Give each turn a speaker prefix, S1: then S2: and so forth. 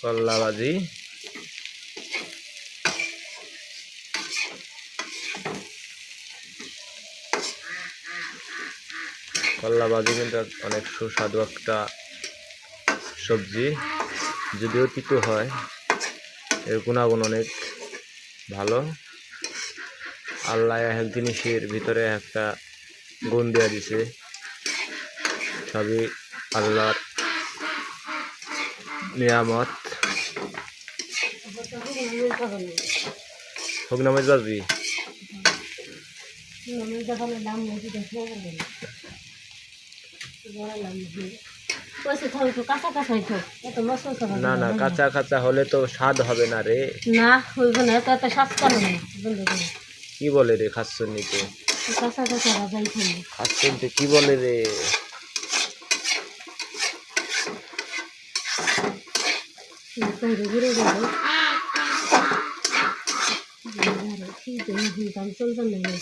S1: করলা ভাজি। করলা ভাজি কিন্তু অনেক সুস্বাদু একটা সবজি, যদিও তিতো হয়, এর গুণাগুণ অনেক ভালো। আল্লাহ এক জিনিসের ভিতরে একটা গুণ দেওয়া দিছে, সবই আল্লাহর নিয়ামত। শুকনা মরিচ বাজবি? না না, কাঁচা কাঁচা হলে তো স্বাদ হবে না রে।
S2: না হইব না, তো এত স্বাদ কেন না?
S1: কি বলে রে খাচ্ছনিতে?
S2: কাঁচা কাঁচা ভাজাই খাই।
S1: খাচ্ছনিতে কি বলে রে?
S2: ঘুরে যাবে চলবেন না।